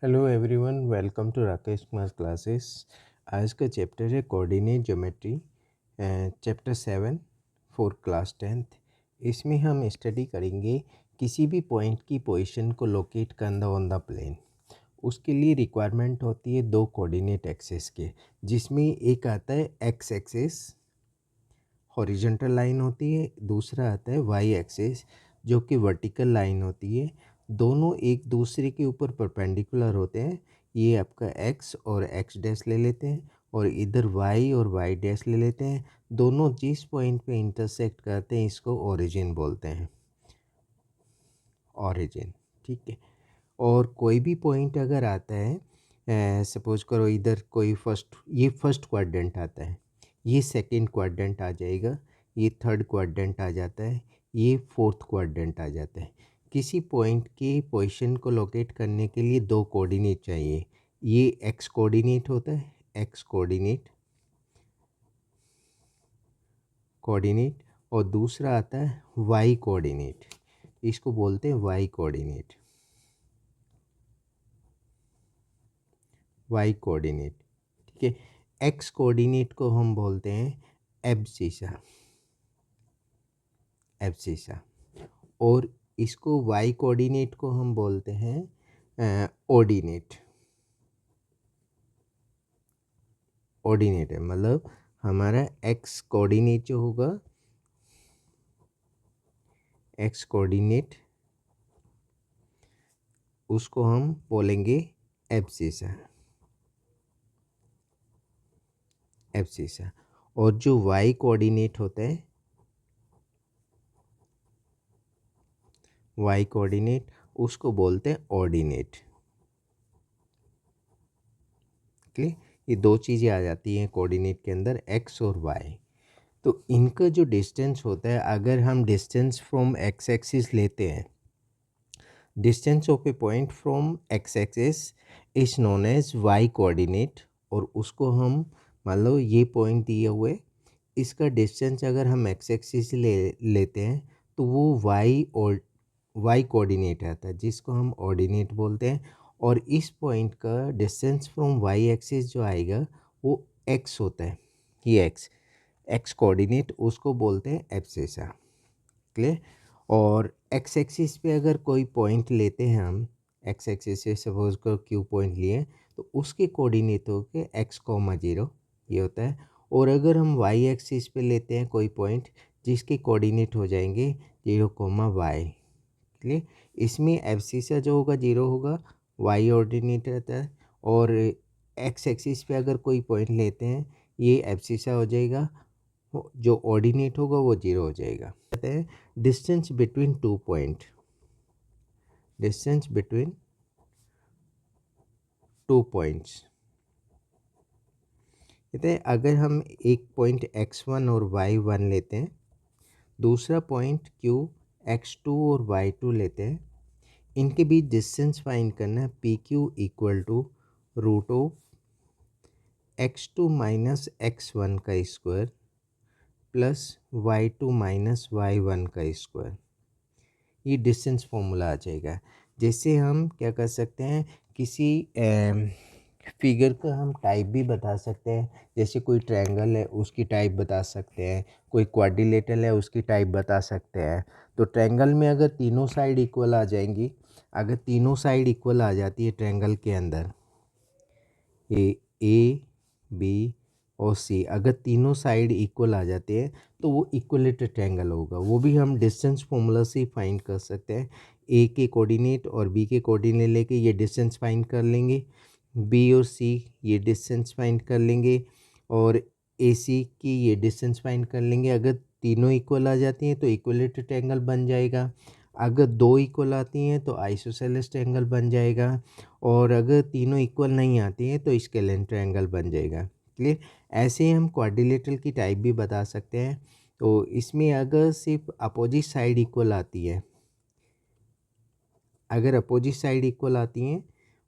Hello everyone, welcome to Rakesh Kumar classes. आज का chapter है coordinate geometry, chapter 7 for class 10th। इसमें हम स्टडी करेंगे किसी भी पॉइंट की पोजीशन को लोकेट करना ऑन द प्लेन। उसके लिए रिक्वायरमेंट होती है दो कोऑर्डिनेट एक्सेस के, जिसमें एक आता है एक्स एक्सेस, हॉरिजॉन्टल लाइन होती है, दूसरा आता है वाई एक्सेस जो कि वर्टिकल लाइन होती है। दोनों एक दूसरे के ऊपर परपेंडिकुलर होते हैं। ये आपका एक्स और एक्स डैश ले लेते हैं और इधर वाई और वाई डैश ले लेते हैं। दोनों जिस पॉइंट पे इंटरसेक्ट करते हैं इसको ओरिजिन बोलते हैं, ओरिजिन। ठीक है। और कोई भी पॉइंट अगर आता है, सपोज करो इधर कोई ये फर्स्ट क्वाड्रेंट आता है, ये सेकंड क्वाड्रेंट आ जाएगा, ये थर्ड क्वाड्रेंट आ जाता है, ये फोर्थ क्वाड्रेंट आ जाता है। किसी पॉइंट के पोजीशन को लोकेट करने के लिए दो कोऑर्डिनेट चाहिए। ये एक्स कोऑर्डिनेट होता है, एक्स कोऑर्डिनेट कोऑर्डिनेट और दूसरा आता है वाई कोऑर्डिनेट। इसको बोलते हैं वाई कोऑर्डिनेट, वाई कोऑर्डिनेट। ठीक है। एक्स कोऑर्डिनेट को हम बोलते हैं एब्सिसा, एब्सिसा। और इसको वाई कोऑर्डिनेट को हम बोलते हैं ऑर्डिनेट। ऑर्डिनेट है मतलब हमारा एक्स कोऑर्डिनेट जो होगा, एक्स कोऑर्डिनेट, उसको हम बोलेंगे एब्सिसा, एब्सिसा। और जो वाई कोऑर्डिनेट होता है, वाई कोऑर्डिनेट, उसको बोलते हैं ऑर्डिनेट। क्लियर। ये दो चीज़ें आ जाती हैं कोऑर्डिनेट के अंदर, एक्स और वाई। तो इनका जो डिस्टेंस होता है, अगर हम डिस्टेंस फ्रॉम एक्स एक्सिस लेते हैं, distance of a point from x axis is known as y coordinate. और उसको हम मान लो ये पॉइंट दिए हुए, इसका डिस्टेंस अगर हम एक्स एक्सिस लेते हैं तो वो वाई कोऑर्डिनेट आता है, जिसको हम ऑर्डिनेट बोलते हैं। और इस पॉइंट का डिस्टेंस फ्रॉम वाई एक्सिस जो आएगा वो एक्स होता है, ये एक्स, एक्स कोऑर्डिनेट, उसको बोलते हैं एब्सिसा। क्लियर। और एक्स एक्सिस पे अगर कोई पॉइंट लेते हैं हम, एक्स एक्सिस से सपोज को क्यू पॉइंट लिए, तो उसके कोऑर्डिनेट होके एक्स कॉमा जीरो, ये होता है। और अगर हम वाई एक्सिस पे लेते हैं कोई पॉइंट, जिसके कोऑर्डिनेट हो जाएंगे जीरो कॉमा वाई। क्लियर। इसमें एब्सिसा जो होगा जीरो होगा, वाई ऑर्डिनेट रहता है। और एक्स एक्सिस पे अगर कोई पॉइंट लेते हैं, ये एब्सिसा हो जाएगा, जो ऑर्डिनेट होगा वो जीरो हो जाएगा। कहते हैं distance between two point, distance between two points. कहते हैं अगर हम एक पॉइंट x1 और y1 लेते हैं, दूसरा पॉइंट q x2 और y2 लेते हैं, इनके बीच डिस्टेंस फाइंड करना है। P Q equal to root of x2 minus x1 का square plus y2 minus y1 का स्क्वायर। ये डिस्टेंस फॉर्मूला आ जाएगा। जैसे हम क्या कर सकते हैं, किसी फिगर का हम टाइप भी बता सकते हैं। जैसे कोई ट्रायंगल है उसकी टाइप बता सकते हैं, कोई क्वाड्रिलेटरल है उसकी टाइप बता सकते हैं। तो ट्रायंगल में अगर तीनों साइड इक्वल आ जाएंगी, अगर तीनों साइड इक्वल आ जाती है ट्रायंगल के अंदर, ए बी और सी, अगर तीनों साइड इक्वल आ जाते हैं तो वो इक्वलेटर ट्रायंगल होगा। वो भी हम डिस्टेंस फॉर्मूला से फाइंड कर सकते हैं। ए के कोऑर्डिनेट और बी के कोऑर्डिनेट लेके ये डिस्टेंस फाइंड कर लेंगे, बी और सी ये डिस्टेंस फाइंड कर लेंगे, और ए सी की ये डिस्टेंस फाइंड कर लेंगे। अगर तीनों इक्वल आ जाती हैं तो इक्वलेटर ट्रायंगल बन जाएगा। अगर दो इक्वल आती हैं तो आइसोसेलेस ट्रायंगल बन जाएगा। और अगर तीनों इक्वल नहीं आती हैं तो स्केलेन ट्रायंगल बन जाएगा। क्लियर। ऐसे ही हम क्वाड्रिलेटरल की टाइप भी बता सकते हैं। तो इसमें अगर सिर्फ अपोजिट साइड इक्वल आती है, अगर अपोजिट साइड इक्वल आती हैं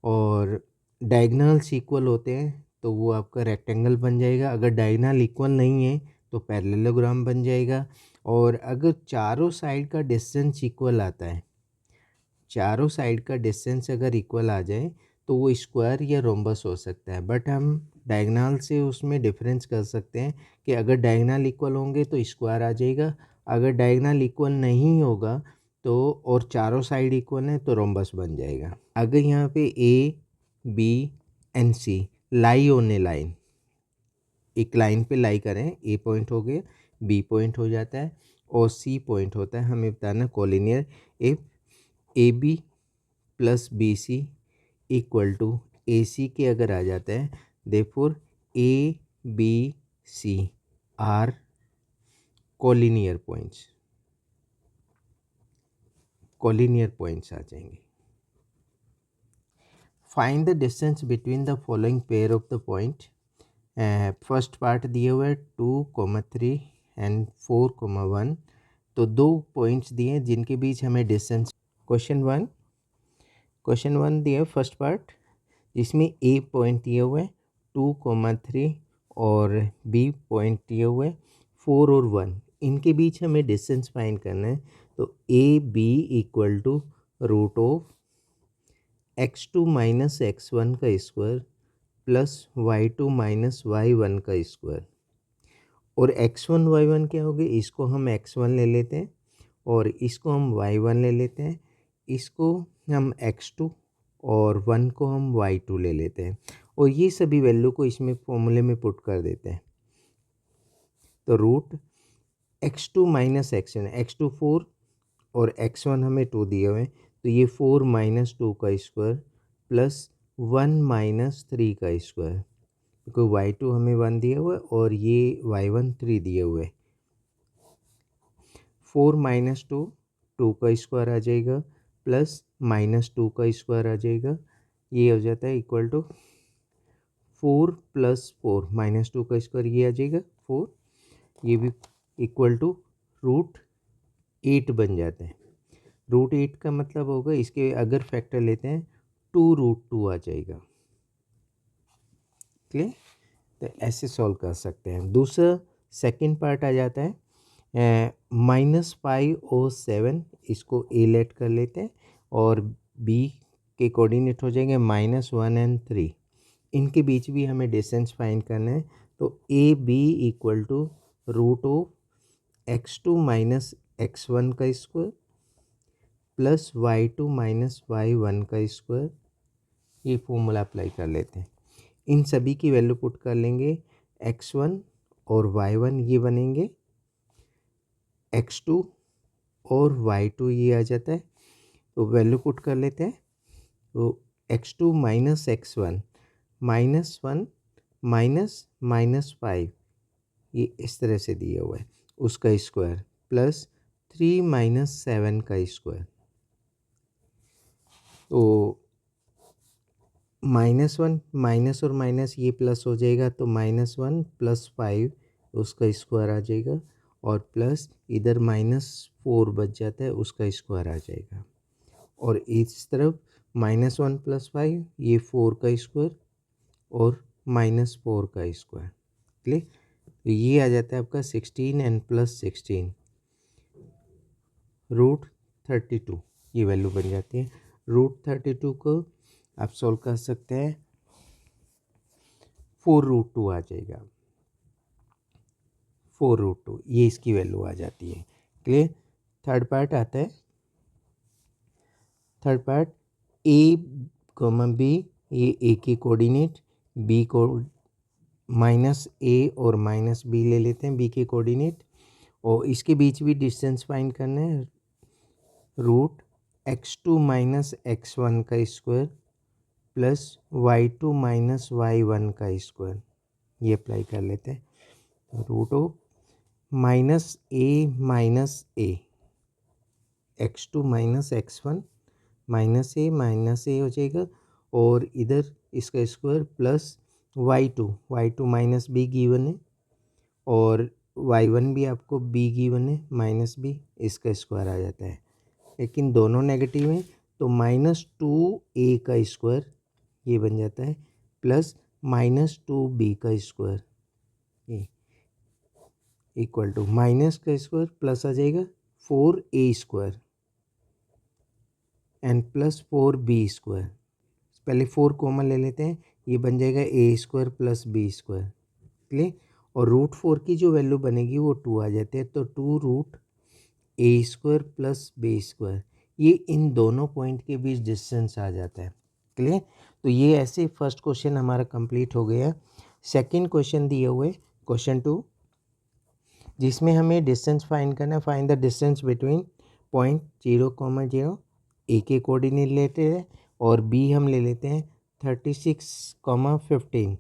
और डायगोनल्स इक्वल होते हैं तो वो आपका रेक्टेंगल बन जाएगा। अगर डायगोनल इक्वल नहीं है तो पैरेललोग्राम बन जाएगा। और अगर चारों साइड का डिस्टेंस इक्वल आता है, चारों साइड का डिस्टेंस अगर इक्वल आ जाए तो वो स्क्वायर या रोम्बस हो सकता है। बट हम डायगोनल से उसमें डिफरेंस कर सकते हैं कि अगर डायगोनल इक्वल होंगे तो स्क्वायर आ जाएगा, अगर डायगोनल इक्वल नहीं होगा तो और चारों साइड इक्वल हैं तो रोम्बस बन जाएगा। अगर यहाँ पे A B and C lie on a line, एक लाइन पे लाई करें, ए पॉइंट हो गया, बी पॉइंट हो जाता है और सी पॉइंट होता है, हमें बताना collinear. If A B plus B C equal to A C के अगर आ जाता है, therefore A B C are collinear points, collinear points आ जाएंगे। Find the distance between the following pair of the point. First part दिए हुए 2,3 and 4,1, तो दो पॉइंट्स दिए हैं जिनके बीच हमें डिस्टेंस। क्वेश्चन वन दिया है फर्स्ट पार्ट, जिसमें ए पॉइंट दिए हुए हैं 2,3 और बी पॉइंट दिए हुए 4 और 1, इनके बीच हमें डिस्टेंस फाइंड करना है। तो A B equal to root of x2 minus x1 का square plus y2 minus y1 का स्क्वायर, और x1 y1 क्या हो गया, इसको हम x1 ले लेते हैं और इसको हम y1 ले लेते हैं, इसको हम x2 और 1 को हम y2 ले लेते हैं और ये सभी वैल्यू को इसमें फॉर्मूले में पुट कर देते हैं। तो root x2 minus x1, x2 4 और x1 हमें 2 दिए हुए हैं, तो ये 4 माइनस 2 का स्क्वायर प्लस 1 माइनस 3 का स्क्वायर, क्योंकि y2 हमें 1 दिया हुआ है और ये y1 3 दिए हुए। 4 माइनस 2 2 का स्क्वायर आ जाएगा प्लस माइनस 2 का स्क्वायर आ जाएगा, ये हो जाता है इक्वल टू 4 प्लस 4 माइनस 2 का स्क्वायर, ये आ जाएगा 4, ये भी इक्वल टू रूट 8 बन जाते हैं। रूट 8 का मतलब होगा, इसके अगर फैक्टर लेते हैं 2√2 आ जाएगा। क्लियर? तो ऐसे सॉल्व कर सकते हैं। दूसरा सेकंड पार्ट आ जाता है -5 और 7, इसको ए लेट कर लेते हैं और बी के कोऑर्डिनेट हो जाएंगे -1 एंड 3, इनके बीच भी हमें डिस्टेंस फाइंड करना है। तो A B equal to root of x2 minus x1 का square plus y2 minus y1 का स्क्वायर, ये फॉर्मूला अप्लाई कर लेते हैं। इन सभी की वैल्यू पुट कर लेंगे, x1 और y1 ये बनेंगे, x2 और y2 ये आ जाता है, तो वैल्यू पुट कर लेते हैं। तो x2 माइनस x1 -1 माइनस -5, ये इस तरह से दिया हुआ है, उसका स्क्वायर प्लस 3 माइनस 7 का स्क्वायर, तो -1 माइनस और माइनस ये प्लस हो जाएगा, तो -1 प्लस 5 उसका स्क्वायर आ जाएगा और प्लस इधर -4 बच जाता है, उसका स्क्वायर आ जाएगा, और इस तरफ -1 प्लस 5 ये 4 का स्क्वायर और -4 का स्क्वायर। क्लियर? तो ये आ जाता है आपका 16 एंड प्लस 16 रूट 32, ये वैल्यू बन जाती है। रूट 32 को आप सॉल्व कर सकते हैं, 4√2 आ जाएगा, 4√2 ये इसकी वैल्यू आ जाती है। क्लियर? थर्ड पार्ट आता है, third part A comma B, ये ए के कोऑर्डिनेट, बी को माइनस ए और माइनस बी ले लेते हैं, बी के कोऑर्डिनेट, और इसके बीच भी डिस्टेंस फाइंड करना है। रूट x2 माइनस x1 का square plus y2 minus y1 का स्क्वायर, ये अप्लाई कर लेते हैं। Root of minus A x2 minus x1 minus A हो जाएगा, और इधर इसका square plus y2 minus B given है और y1 भी आपको बी गिवन है माइनस बी, इसका स्क्वायर आ जाता है, लेकिन दोनों नेगेटिव हैं, तो -2a का स्क्वायर ये बन जाता है प्लस -2b का स्क्वायर, ये इक्वल टू माइनस का स्क्वायर प्लस आ जाएगा 4a square and plus 4b square, पहले 4 कॉमन ले लेते हैं, ये बन जाएगा A square plus B square, clear. और रूट 4 की जो वैल्यू बनेगी वो 2 आ जाते हैं, तो 2 रूट ए स्क्वायर प्लस बी स्क्वायर, ये इन दोनों पॉइंट के बीच डिस्टेंस आ जाता है, क्लियर। तो ये ऐसे फर्स्ट क्वेश्चन हमारा कंप्लीट हो गया। सेकंड क्वेश्चन दिए हुए क्वेश्चन 2, जिसमें हमें डिस्टेंस फाइंड करना है। Find the distance between point 0,0 ए के कोऑर्डिनेट लेते हैं और बी हम ले लेते हैं 36,15,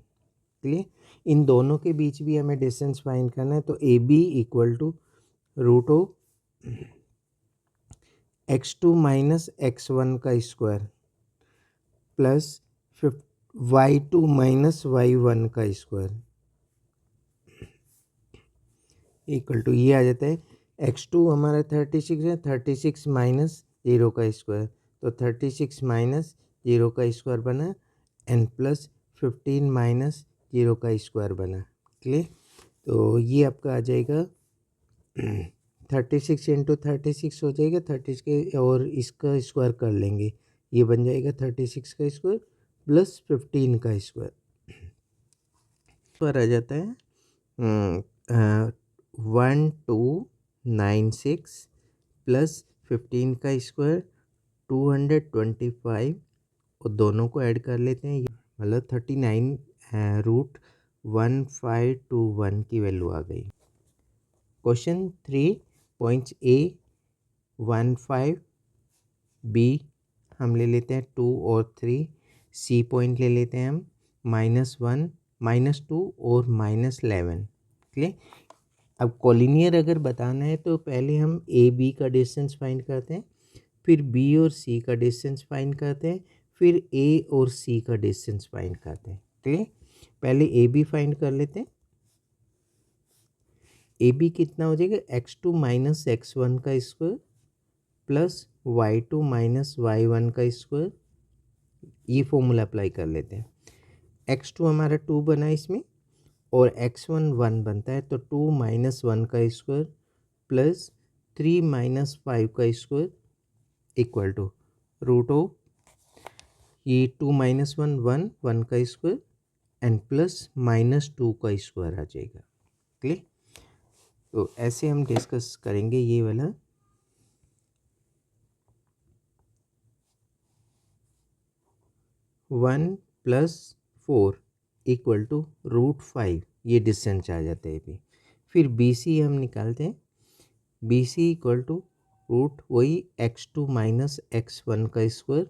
क्लियर। इन दोनों के बीच भी हमें डिस्टेंस फाइंड करना है, तो A B equal to root of x2 minus x1 का square plus y2 minus y1 का स्क्वायर इक्वल टू, ये आ जाता है x2 हमारा 36 है, 36 माइनस 0 का स्क्वायर, तो 36 माइनस 0 का स्क्वायर बना एंड प्लस 15 माइनस 0 का स्क्वायर बना, क्लियर। तो ये आपका आ जाएगा 36 इंटू 36 हो जाएगा 36 के, और इसका स्क्वायर कर लेंगे, ये बन जाएगा 36 का स्क्वायर प्लस 15 का स्क्वायर पर आ जाता है 1296 प्लस 15 का स्क्वायर 225, और दोनों को ऐड कर लेते हैं, मतलब 39 रूट 1521 की वैल्यू आ गई। क्वेश्चन 3 पॉइंट्स ए 15, बी हम ले लेते हैं 2 और 3, सी पॉइंट ले लेते हैं हम -1 -2 और -11, क्लियर। अब कोलिनियर अगर बताना है तो पहले हम ए बी का डिस्टेंस फाइंड करते हैं, फिर बी और सी का डिस्टेंस फाइंड करते हैं, फिर ए और सी का डिस्टेंस फाइंड करते हैं, क्लियर। पहले ए बी फाइंड कर लेते हैं। ए बी कितना हो जाएगा, x2 माइनस x1 का square plus y2 minus y1 का स्क्वायर, ये फॉर्मूला अप्लाई कर लेते हैं। x2 हमारा 2 बना इसमें और x1 1 बनता है, तो 2 माइनस 1 का स्क्वायर प्लस 3 माइनस 5 का square equal to root of, ये 2 माइनस 1 1 1 का स्क्वायर एंड प्लस -2 का स्क्वायर आ जाएगा, क्लियर। तो ऐसे हम डिस्कस करेंगे ये वाला। 1 प्लस 4 इक्वल टू रूट 5, ये डिस्टेंस आ जाता है भी। फिर बी सी हम निकालते हैं, B C equal to root वही x2 माइनस x1 का square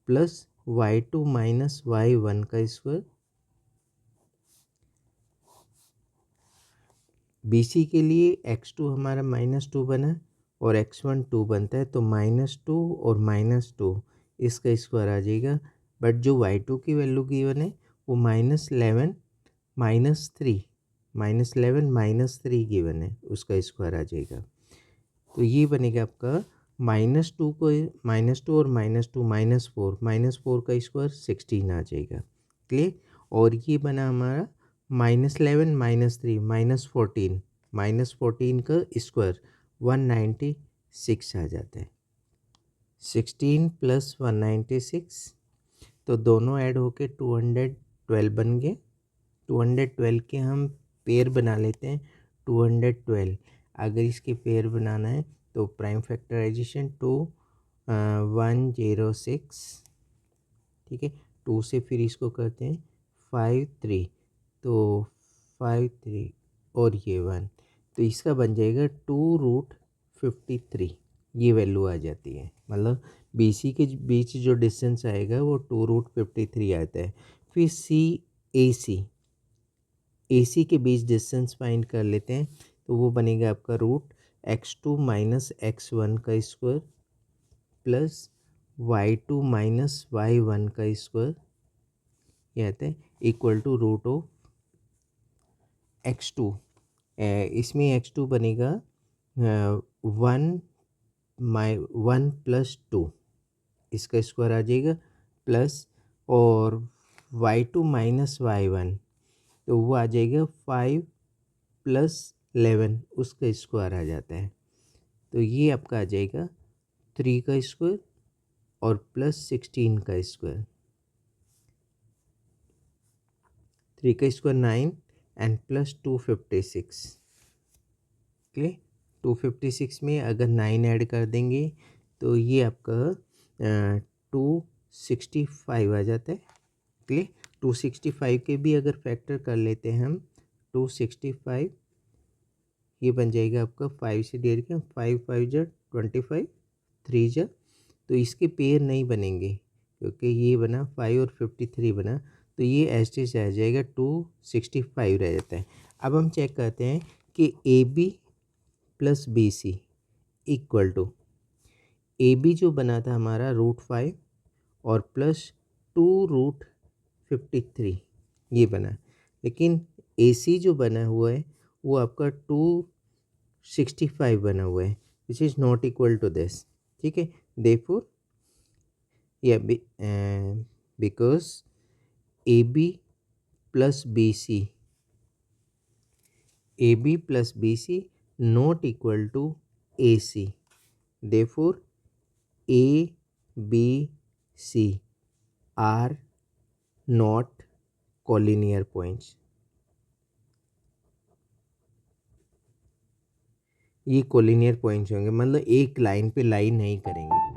plus y2 minus y1 का स्क्वायर। बी सी के लिए x2 हमारा -2 बना और x1 2 बनता है, तो -2 और -2 इसका स्क्वायर आ जाएगा, बट जो y2 की वैल्यू गिवन है वो -11 -3 गिवन है, उसका स्क्वायर आ जाएगा। तो ये बनेगा आपका -2 को -2 और -2 -4 का स्क्वायर 16 आ जाएगा, क्लियर। और ये बना हमारा -11 -3 -14 का स्क्वायर 196 आ जाता है। 16 प्लस 196, तो दोनों ऐड होके 212 बन गए। 212 के हम पेयर बना लेते हैं, 212 अगर इसके पेयर बनाना है तो प्राइम फैक्टराइजेशन 2 106, ठीक है। 2 से फिर इसको करते हैं 5 3, तो 5 3 और ये 1, तो इसका बन जाएगा 2 रूट 53, ये वैल्यू आ जाती है। मतलब बी सी के बीच जो डिस्टेंस आएगा वो 2 रूट 53 आता है। फिर सी ए सी के बीच डिस्टेंस फाइंड कर लेते हैं, तो वो बनेगा आपका रूट x2 माइनस x1 का square plus y2 minus y1 का स्क्वायर, ये आता है equal to root of x2, इसमें x2 बनेगा 1 प्लस 2, इसका स्क्वायर आ जाएगा प्लस, और y2 माइनस y1, तो वो आ जाएगा 5 प्लस 11, उसका स्क्वायर आ जाता है। तो ये आपका आ जाएगा 3 का स्क्वायर और प्लस 16 का स्क्वायर, 3 का स्क्वायर 9 एंड प्लस 256। क्लियर? 256 में अगर 9 ऐड कर देंगे तो ये आपका 265 आ जाता है। क्लियर? 265 के भी अगर फैक्टर कर लेते हैं हम, 265 ये बन जाएगा आपका 5 से डिवाइड किया, 5 5 जा 25, 3 जा, तो इसके पेयर नहीं बनेंगे क्योंकि ये बना 5 और 53 बना, तो ये एज इट इज आ जाएगा 265 रह जाता है। अब हम चेक करते हैं कि A B plus B C equal to, A B जो बना था हमारा √5 और प्लस 2√53 ये बना, लेकिन ए सी जो बना हुआ है वो आपका 265 बना हुआ है, which is not equal to this. ठीक है, देयरफॉर या because A B plus B C, A B plus B C not equal to A C, therefore A B C are not collinear points. ये collinear points होंगे, मतलब एक line पे line नहीं करेंगे।